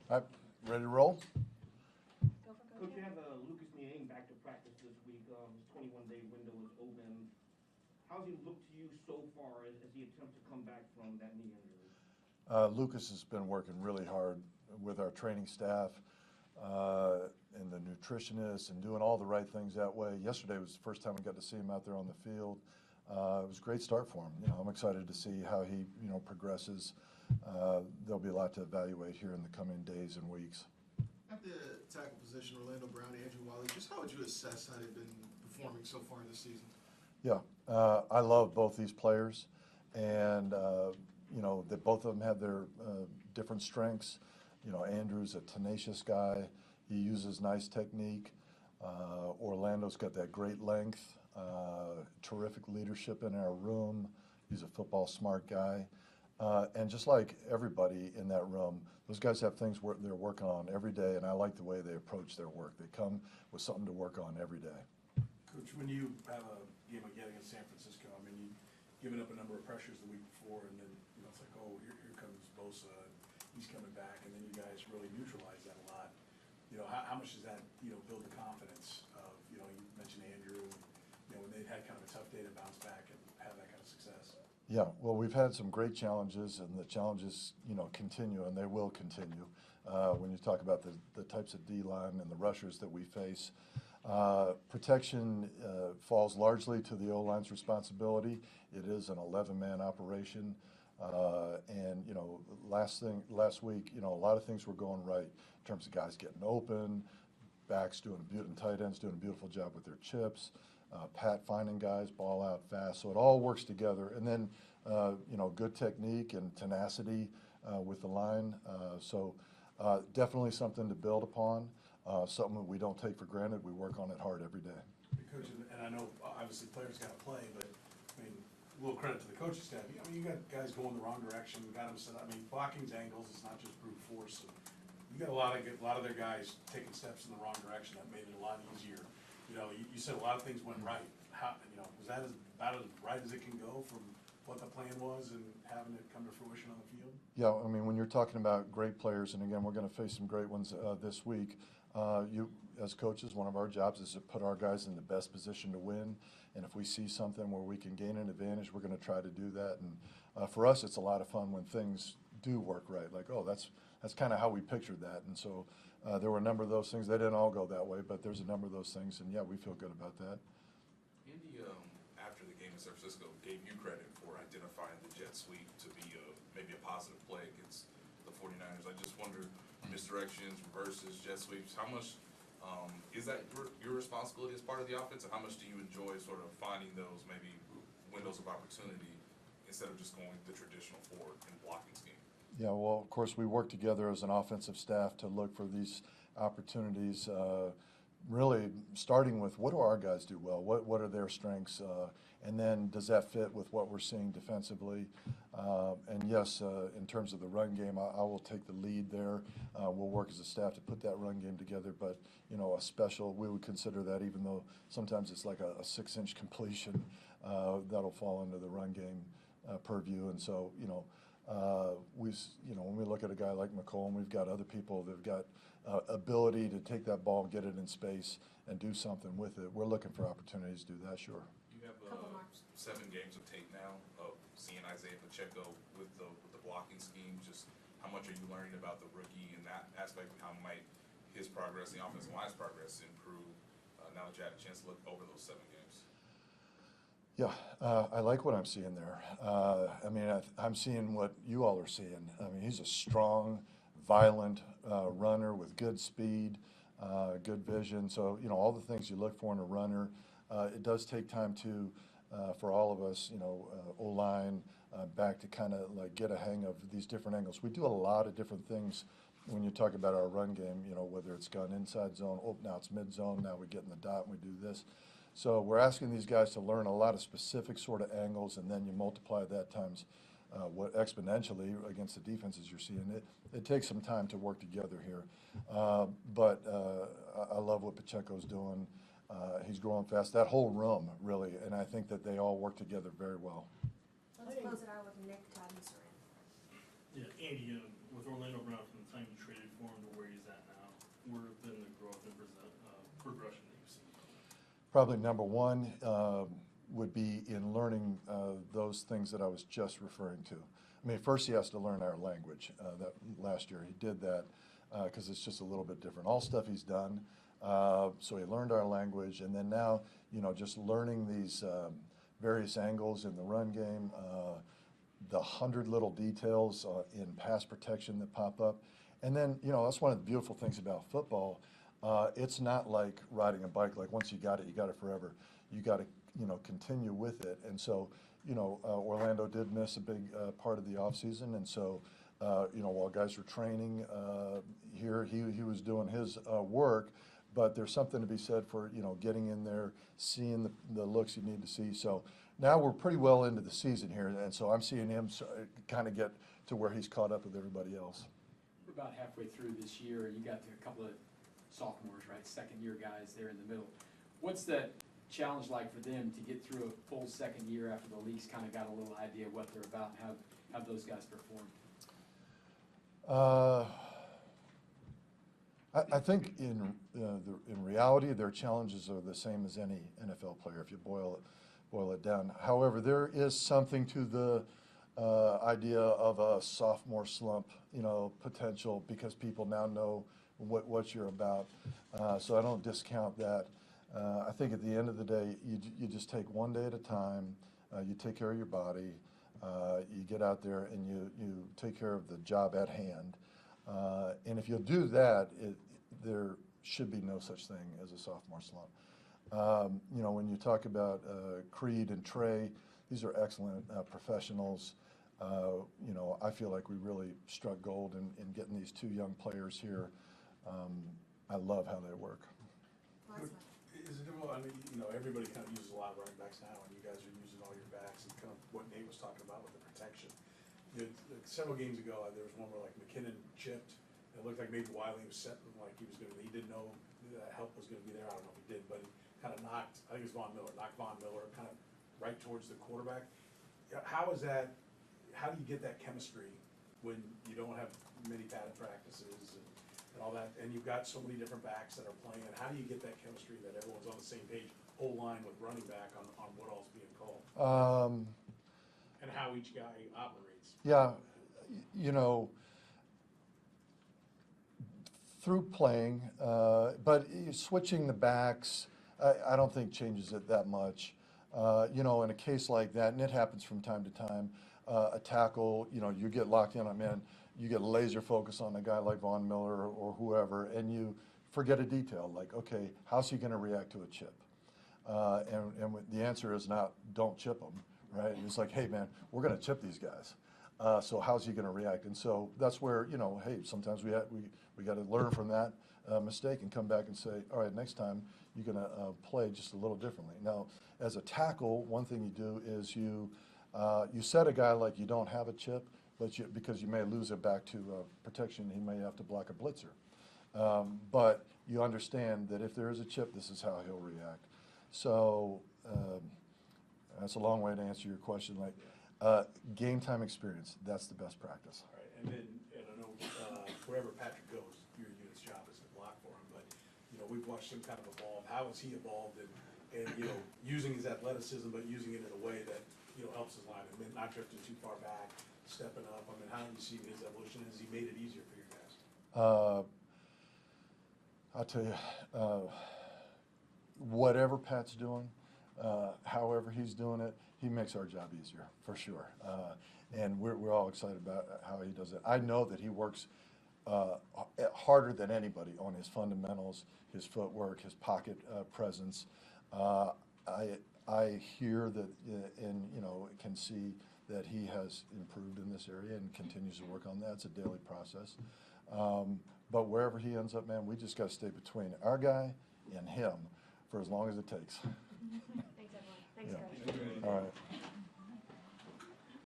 All right, ready to roll? Coach, you have Lucas Niang back to practice this week. His 21-day window is open. How's he looked to you so far as he attempts to come back from that knee injury? Lucas has been working really hard with our training staff and the nutritionists and doing all the right things that way. Yesterday was the first time we got to see him out there on the field. It was a great start for him. I'm excited to see how he progresses. There'll be a lot to evaluate here in the coming days and weeks. At the tackle position, Orlando Brown, Andrew Wiley, just how would you assess how they've been performing so far this season? Yeah, I love both these players, and that both of them have their different strengths. Andrew's a tenacious guy. He uses nice technique. Orlando's got that great length, terrific leadership in our room. He's a football smart guy. And just like everybody in that room, those guys have things they're working on every day, and I like the way they approach their work. They come with something to work on every day. Coach, when you have a game again against San Francisco, I mean, you've given up a number of pressures the week before, and then it's like, oh, here comes Bosa, he's coming back, and then you guys really neutralize that a lot. How much does that build the confidence of you mentioned Andrew, when they've had kind of a tough day to bounce back and have that kind of success? Yeah, well, we've had some great challenges, and the challenges, continue, and they will continue. When you talk about the types of D-line and the rushers that we face, protection falls largely to the O-line's responsibility. It is an 11-man operation, and last week, a lot of things were going right in terms of guys getting open, backs and tight ends doing a beautiful job with their chips. Pat finding guys, ball out fast, so it all works together. And then, good technique and tenacity with the line. So definitely something to build upon, something that we don't take for granted. We work on it hard every day. Coach, and I know obviously players got to play, but I mean, a little credit to the coaching staff. You got guys going the wrong direction, got them set up. I mean, blocking's angles, it's not just brute force. So you got a lot of their guys taking steps in the wrong direction. That made it a lot easier. You said a lot of things went right. Was that about as right as it can go from what the plan was and having it come to fruition on the field? Yeah, I mean, when you're talking about great players, and again, we're going to face some great ones this week, as coaches, one of our jobs is to put our guys in the best position to win. And if we see something where we can gain an advantage, we're going to try to do that. And for us, it's a lot of fun when things do work right. Like, oh, that's kind of how we pictured that. And so there were a number of those things. They didn't all go that way, but there's a number of those things. And, yeah, we feel good about that. Andy, after the game in San Francisco, gave you credit for identifying the jet sweep to be maybe a positive play against the 49ers. I just wonder, misdirections, reverses, jet sweeps, how much is that your responsibility as part of the offense, and how much do you enjoy sort of finding those maybe windows of opportunity instead of just going the traditional forward and blocking scheme? Yeah, well, of course, we work together as an offensive staff to look for these opportunities, really starting with what do our guys do well, what are their strengths, and then does that fit with what we're seeing defensively? And yes, in terms of the run game, I will take the lead there. We'll work as a staff to put that run game together, but a special, we would consider that, even though sometimes it's like a 6-inch completion, that'll fall into the run game purview. And so, when we look at a guy like McCollum, we've got other people that've got ability to take that ball, get it in space, and do something with it. We're looking for opportunities to do that, sure. You have 7 games of tape now of seeing Isaiah Pacheco with the blocking scheme. Just how much are you learning about the rookie in that aspect, and how might his progress, the offensive line's progress, improve now that you had a chance to look over those 7 games? Yeah, I like what I'm seeing there. I mean, I'm seeing what you all are seeing. I mean, he's a strong, violent runner with good speed, good vision. So, all the things you look for in a runner. It does take time for all of us, O-line, back to kind of like get a hang of these different angles. We do a lot of different things when you talk about our run game, whether it's gone inside zone, now it's mid zone, now we get in the dot and we do this. So we're asking these guys to learn a lot of specific sort of angles, and then you multiply that times what exponentially against the defenses you're seeing. It takes some time to work together here. But I love what Pacheco's doing. He's growing fast. That whole room, really, and I think that they all work together very well. Let's close it out with Nick Todd and Saran. Andy, with Orlando Brown from the time you traded for him to where he's at now, where have been the growth and progression that you've seen from him? Probably number one would be in learning those things that I was just referring to. I mean, first he has to learn our language. That last year he did that because it's just a little bit different. All stuff he's done. So he learned our language, and then now, just learning these various angles in the run game, the 100 little details in pass protection that pop up. And then, that's one of the beautiful things about football. It's not like riding a bike, like once you got it forever. You got to, continue with it. And so, Orlando did miss a big part of the offseason. And so, while guys were training here, he was doing his work. But there's something to be said for, getting in there, seeing the looks you need to see. So now we're pretty well into the season here, and so I'm seeing him kind of get to where he's caught up with everybody else. We're about halfway through this year, and you got a couple of sophomores, right, second-year guys there in the middle. What's that challenge like for them to get through a full second year after the league's kind of got a little idea of what they're about, and how those guys perform? I think in reality, their challenges are the same as any NFL player if you boil it down. However, there is something to the idea of a sophomore slump, potential, because people now know what you're about. So I don't discount that. I think at the end of the day, you just take one day at a time. You take care of your body. You get out there and you take care of the job at hand. And if you'll do that, there should be no such thing as a sophomore slump. When you talk about Creed and Trey, these are excellent professionals. I feel like we really struck gold in getting these two young players here. I love how they work. Is it difficult? I mean, everybody kind of uses a lot of running backs now, and you guys are using all your backs, and kind of what Nate was talking about with the protection. Several games ago, there was one where like McKinnon chipped. It looked like maybe Wiley was setting like he didn't know that help was going to be there. I don't know if he did, but he kind of knocked, I think it was knocked Von Miller kind of right towards the quarterback. How is that, how do you get that chemistry when you don't have many padded practices and all that, and you've got so many different backs that are playing, and how do you get that chemistry that everyone's on the same page, whole line with running back on what all's being called? And how each guy operates. Yeah, through playing, but switching the backs, I don't think changes it that much. In a case like that, and it happens from time to time, a tackle, you get locked in, you get laser focus on a guy like Von Miller or whoever, and you forget a detail, like, okay, how's he going to react to a chip? And the answer is not, don't chip him, right? It's like, hey, man, we're going to chip these guys. So how's he going to react? And so that's where, hey, sometimes we got to learn from that mistake and come back and say, all right, next time you're going to play just a little differently. Now, as a tackle, one thing you do is you set a guy like you don't have a chip, but because you may lose it back to protection, he may have to block a blitzer. But you understand that if there is a chip, this is how he'll react. So that's a long way to answer your question. Like game time experience, that's the best practice. All right, and then I know wherever Patrick goes, your unit's job is to block for him. But we've watched him kind of evolve. How has he evolved, and using his athleticism, but using it in a way that helps his line, and not drifting too far back, stepping up. I mean, how do you see his evolution? Has he made it easier for your guys? I'll tell you, whatever Pat's doing, however he's doing it, he makes our job easier, for sure. And we're all excited about how he does it. I know that he works harder than anybody on his fundamentals, his footwork, his pocket presence. I hear that and can see that he has improved in this area and continues to work on that. It's a daily process. But wherever he ends up, man, we just got to stay between our guy and him for as long as it takes. Thanks, everyone. Thanks, Yeah. Coach. All right.